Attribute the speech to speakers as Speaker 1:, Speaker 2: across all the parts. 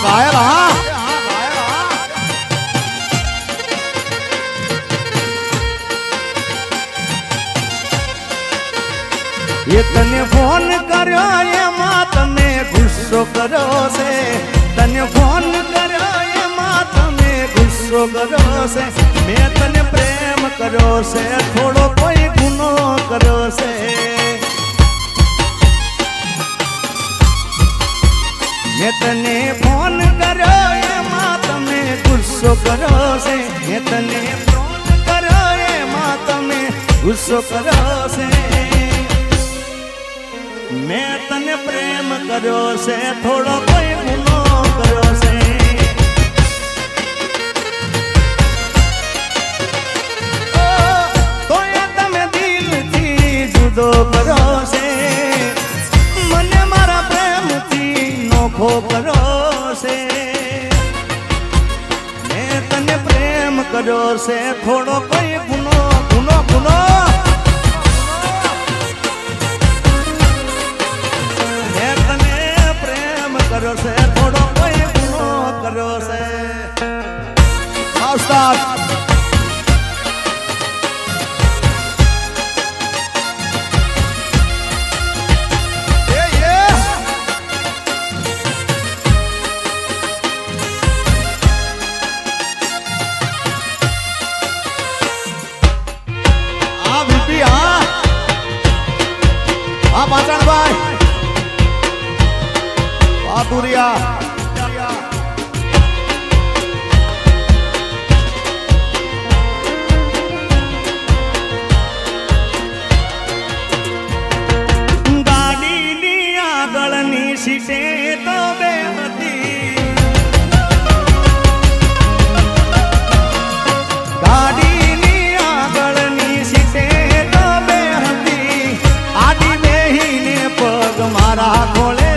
Speaker 1: घायल हाँ ये तने फोन करो ये मात में गुस्सो करो से तने फोन करो ये मात में गुस्सो करो से मैं तने प्रेम करो से थोड़ो कोई गुनो करो से मैं तने फोन करो ये मात में गुस्सो करो से मैं तने फोन करो ये मात में गुस्सो करो से मैं तने प्रेम करो से थोड़ो कोई गुनो करो से तो ये तमे दिल थी जुदो करो से मने मारा प्रेम थी नोखो करो से मैं तने प्रेम करो से थोड़ो कोई गुनो गुनो गुनो करो से थोड़ो कोई गुनो करो से उस्ताद पाचन भाई दुरिया गाड़ी नी आगळनी सीटे तो बेमती गाड़ी नी आगळनी सीटे तो बेमती आडी बेहीने पग मारा खोले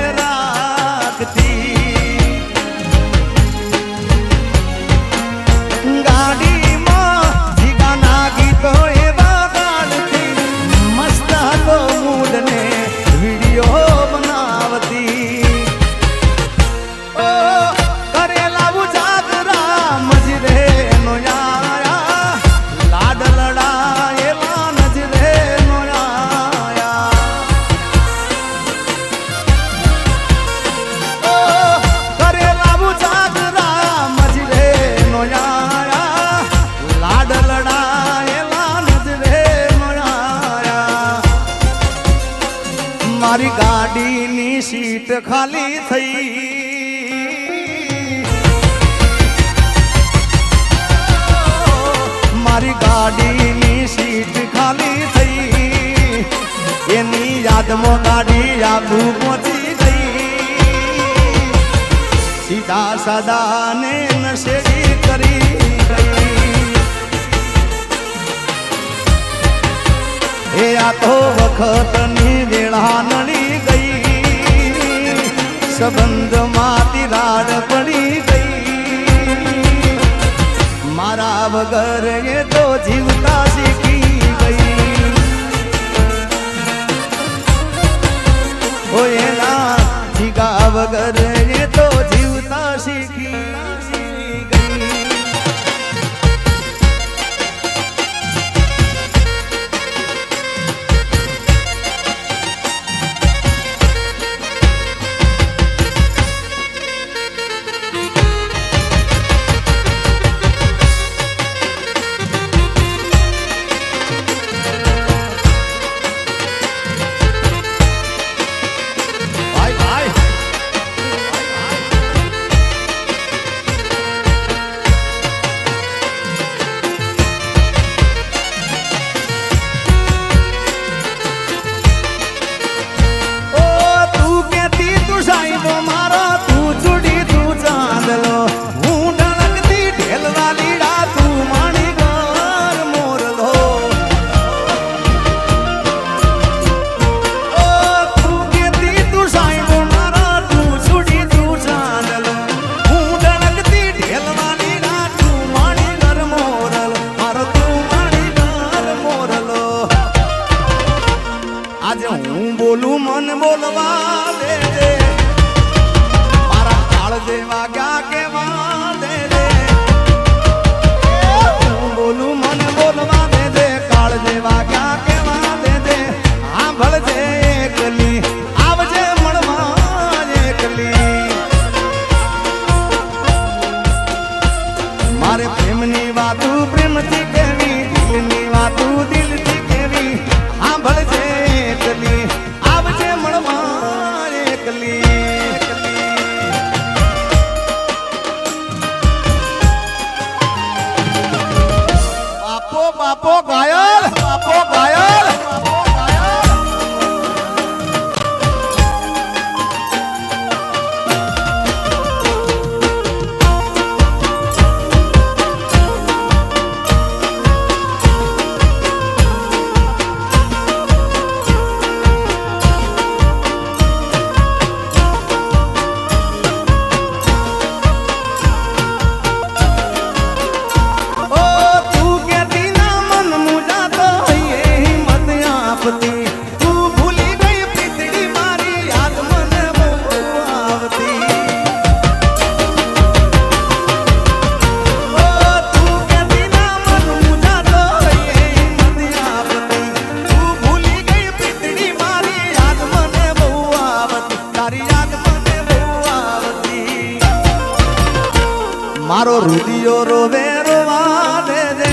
Speaker 1: गाड़ी में ठिकाना गीतो एवा गाड़ती मस्त हतो मूड ने वीडियो बनावती ओ करेला उजागरा मजरे नो आया लाड लड़ाएला नजरे नो आया ओ करेला उजागरा मजरे नो आया लाड लड़ाएला नजरे नो आया मारी गाड़ी नी सीट खाली थई मारी गाड़ी नी सीट खाली थई एनी याद में गाड़ी आगू पहुंची गई सीधा सादा ने नशेड़ी करी गई ए आ तो वखत नी वेळा नड़ी गई संबंध माती राड पड़ी गई मारा वगर ये तो जीवता सीखी गई ओ ये ना जीगा वगर ये तो जीवता सीखी गई आज हूँ बोलू मन बोलवा दे मारा काल કાળજે વાગ્યા કેવા દે રે હું બોલું મને બોલવા દે દે કાળજે વાગ્યા કેવા દે દે સાંભળજે એકલી આવજે મળવા એકલી મારે પ્રેમની વાતું પ્રેમથી કેવી દિલની વાતું દિલથી કેવી સાંભળજે એકલી આવજે મળવા એકલી બાપો ઘાયલ બાપો ઘાયલ મારો રુદિયો રોવે રોવા દે દે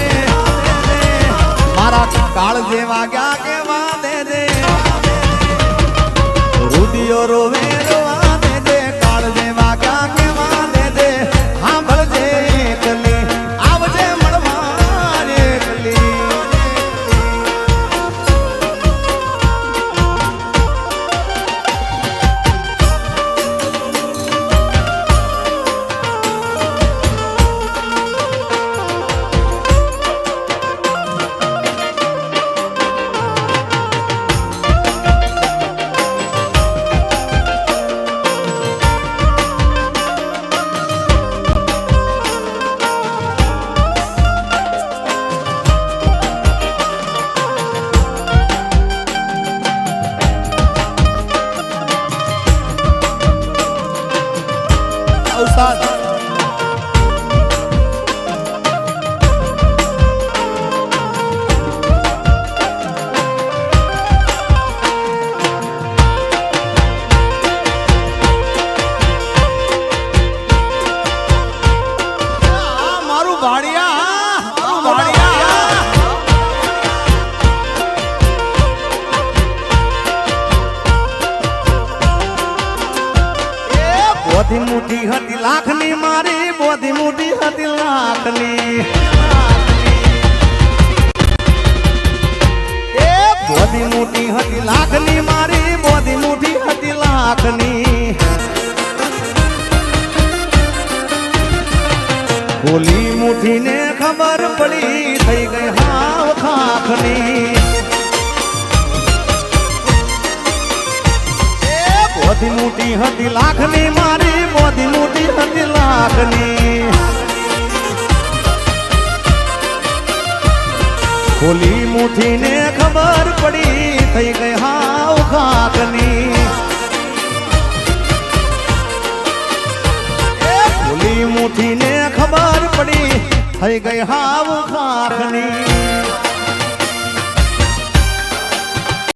Speaker 1: મારા કાળજે વાગ્યા કેવા દે દે રુદિયો રોવે રોવા દે દે કાળજે વાગ્યા કેવા દે દે સાંભળજે એકલી આવજે મળવા એકલી બોધી મુઠી હતી લાખની મારી બોધી મુઠી હતી લાખની બોધી મુઠી હતી લાખની મારી બોધી મુઠી હતી લાખની બોલી મુઠીને ખબર પડી થઈ ગઈ હાવ ખાખની બોધી મુઠી હતી લાખની મારી બોધી મુઠી હતી લાખની બોલી મુઠીને ખબર પડી